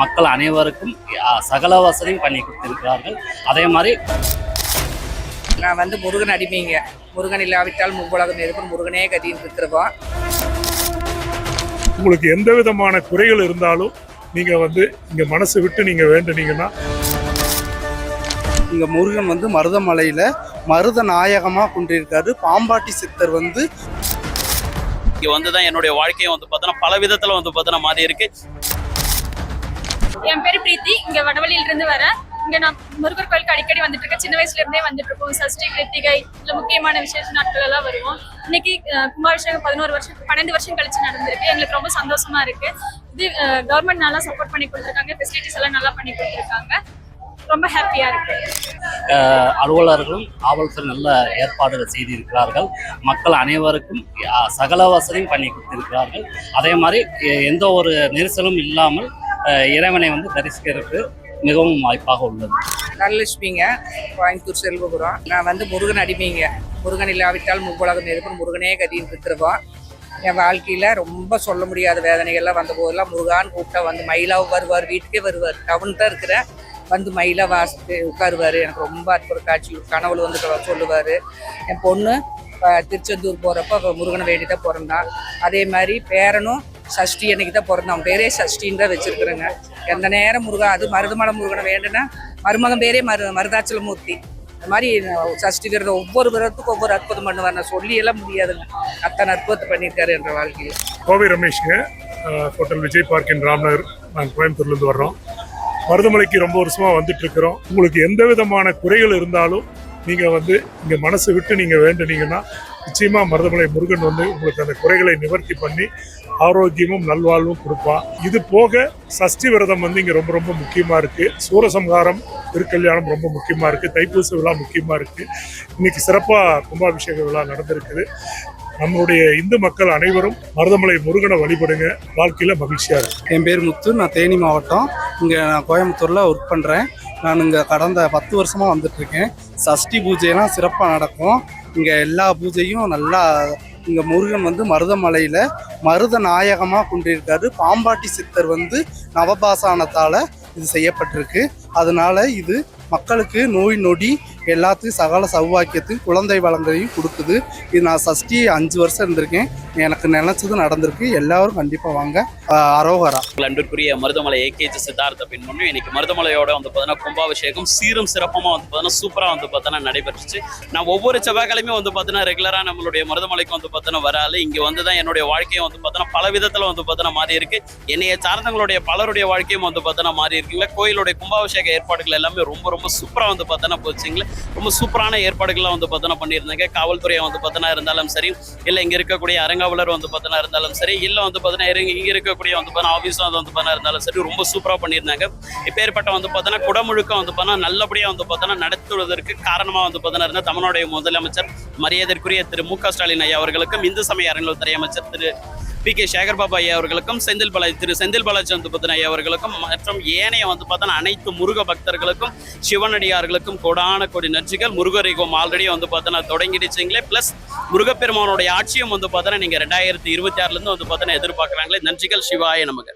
மக்கள் அனைவருக்கும் சகல வசதியும் பண்ணி கொடுத்திருக்கிறார்கள். அதே மாதிரி நான் முருகன் அடிமைங்க. முருகன் இல்லாவிட்டால் முவ்வுலகம் இருக்கும், முருகனே கதின்னு இருக்கிறோம். உங்களுக்கு எந்த விதமான குறைகள் இருந்தாலும் நீங்க இங்க மனசு விட்டு நீங்க வேண்டுனீங்கன்னா இங்க முருகன் மருதமலையில மருத நாயகமா கொண்டிருக்காரு. பாம்பாட்டி சித்தர் இங்க வந்துதான் என்னுடைய வாழ்க்கையை பார்த்தோன்னா பல விதத்துல மாறி இருக்கு. என் பேரு பிரீத்தி. இங்க வடவழியில இருந்து வரேன். இங்க நான் முருகர் கோயிலுக்கு அடிக்கடி வந்துட்டு இருக்கேன். சின்ன வயசுல இருந்தே வந்துட்டு இருக்கோம். சஷ்டி கிருத்திகை இல்ல முக்கியமான விசேஷ நாட்கள் எல்லாம் வருவோம். இன்னைக்கு கும்பாபிஷேகம் 12 வருஷம் கழிச்சு நடந்திருக்கு. எங்களுக்கு ரொம்ப சந்தோஷமா இருக்கு. இது கவர்மெண்ட் நல்லா சப்போர்ட் பண்ணி கொடுத்துருக்காங்க. ஃபெசிலிட்டிஸ் எல்லாம் நல்லா பண்ணி கொடுத்துருக்காங்க. ரொம்ப ஹாப்பியா இருக்கு. அலுவலர்களும் காவல்துறை நல்ல ஏற்பாடுகள் செய்திருக்கிறார்கள். மக்கள் அனைவருக்கும் சகல வசதியும் பண்ணி கொடுத்திருக்கிறார்கள். அதே மாதிரி எந்த ஒரு நெரிசலும் இல்லாமல் இறைவனை தரிசிக்கிறதுக்கு மிகவும் வாய்ப்பாக உள்ளது. தனலட்சுமிங்க, கோயம்புத்தூர் செல்வபுரம். நான் முருகன் அடிமைங்க. முருகன் இல்லாவிட்டால் முவ்வுலகம் இருக்கும், முருகனே கதின்னு இருக்கிறோம். என் வாழ்க்கையில ரொம்ப சொல்ல முடியாத வேதனைகள்லாம் வந்த போதெல்லாம் முருகான்னு கூப்பிட்டா மயிலாவும் வருவார், வீட்டுக்கே வருவார். டவுன் தான் இருக்கிற மயிலா வாசிட்டு உட்காருவார். எனக்கு ரொம்ப அற்புத காட்சி. கனவுல சொல்லுவார். என் பொண்ணு திருச்செந்தூர் போகிறப்ப முருகனை வேண்டி தான் பிறந்தான். அதே மாதிரி பேரனும் சஷ்டி அன்னைக்கு தான் பிறந்தான். அவன் பேரே சஷ்டின்னு தான் வச்சிருக்கிறேங்க. எந்த நேரம் முருகன், அது மருதமலை முருகனை வேண்டுனா மருமகன் பேரே மருதாச்சல மூர்த்தி. இந்த மாதிரி சஷ்டி விரதம் ஒவ்வொரு விரதத்துக்கும் ஒவ்வொரு அற்புதம் பண்ணுவார். நான் சொல்லியெல்லாம் முடியாதுங்க, அத்தனை அற்புதத்தை பண்ணியிருக்காரு என்ற வாழ்க்கையில். கோவை ரமேஷ்ங்க, hotel Vijay park in Ramnagar. நாங்கள் கோயம்புத்தூர்லேருந்து வர்றோம். மருதமலைக்கு ரொம்ப வருஷமாக வந்துட்டு இருக்கிறோம். உங்களுக்கு எந்த விதமான குறைகள் இருந்தாலும் நீங்கள் இங்கே மனசு விட்டு நீங்கள் வேண்டுனீங்கன்னா நிச்சயமாக மருதமலை முருகன் உங்களுக்கு அந்த குறைகளை நிவர்த்தி பண்ணி ஆரோக்கியமும் நல்வாழ்வும் கொடுப்பான். இது போக சஷ்டி விரதம் இங்கே ரொம்ப ரொம்ப முக்கியமாக இருக்குது. சூரசம்ஹாரம், திருக்கல்யாணம் ரொம்ப முக்கியமாக இருக்குது. தைப்பூச விழா முக்கியமாக இருக்குது. இன்னைக்கு சிறப்பாக கும்பாபிஷேக விழா நடந்திருக்குது. நம்மளுடைய இந்து மக்கள் அனைவரும் மருதமலை முருகனை வழிபடுங்க. வாழ்க்கையில மகிழ்ச்சியா இருக்கு. என் பேர் முத்து. நான் தேனி மாவட்டம். இங்க நான் கோயம்புத்தூர்ல ஒர்க் பண்றேன். நான் இங்க கடந்த 10 வருஷமா வந்துட்டு இருக்கேன். சஷ்டி பூஜையெல்லாம் சிறப்பாக நடக்கும். இங்க எல்லா பூஜையும் நல்லா. இங்க முருகன் மருதமலையில மருத நாயகமா கொண்டிருக்காரு. பாம்பாட்டி சித்தர் நவபாசானத்தால இது செய்யப்பட்டிருக்கு. அதனால இது மக்களுக்கு நோய் நொடி எல்லாத்துக்கும் சகல சௌபாக்கியத்தையும் குழந்தை வளங்களையும் கொடுக்குது. இது நான் சஷ்டி 5 வருஷம் இருந்திருக்கேன். எனக்கு நினைச்சது நடந்திருக்கு. எல்லாரும் கண்டிப்பா வாங்க. அரோகரா. அன்பிற்குரிய மருதமலை ஏகேஜி சித்தார்த்த பின்பு இன்னைக்கு மருதமலையோட கும்பாபிஷேகம் சீரும் சிறப்பமா சூப்பரா நடைபெற்றுச்சு. நான் ஒவ்வொரு செவ்வாய்க்கிழமையும் ரெகுலரா நம்மளுடைய மருதமலைக்கு வராது. இங்க வந்துதான் என்னுடைய வாழ்க்கையை பல விதத்துல மாறி இருக்கு. என்னைய சார்ந்தவங்களுடைய பலருடைய வாழ்க்கையும் மாறி இருக்குங்களா. கோயிலுடைய கும்பாபிஷேக ஏற்பாடுகள் எல்லாமே ரொம்ப ரொம்ப சூப்பரா போச்சுங்களா. ரொம்ப சூப்பரான ஏற்பாடுகள்லாம் பண்ணியிருந்தாங்க. காவல்துறையை இருந்தாலும் சரி, இல்ல இங்க இருக்கக்கூடிய அரங்காவலர் இருந்தாலும் சரி, இல்ல இங்க இருக்கக்கூடிய ஆபீஸும் இருந்தாலும் சரி, ரொம்ப சூப்பரா பண்ணியிருந்தாங்க. இப்பேற்பட்ட குடமுழுக்க நல்லபடியா நடத்துவதற்கு காரணமா இருந்த தமிழ்நாடு முதலமைச்சர் மரியாதைக்குரிய திரு மு.க. ஸ்டாலின் ஐயா அவர்களுக்கும், இந்து சமய அறநிலையத்துறை அமைச்சர் திரு பி.கே. சேகர்பாபு ஐயா அவர்களுக்கும், திரு செந்தில் பாலாஜி ஐயா அவர்களுக்கும் மற்றும் ஏனைய அனைத்து முருக பக்தர்களுக்கும் சிவனடியார்களுக்கும் கோடான கோடி நன்றிகள். முருகரிகம் ஆல்ரெடி தொடங்கிடுச்சுங்களே. பிளஸ் முருகப்பெருமானுடைய ஆட்சியும் நீங்க 2026 இருந்து எதிர்பார்க்கறாங்களே. நன்றிகள். சிவாய நமக்கு.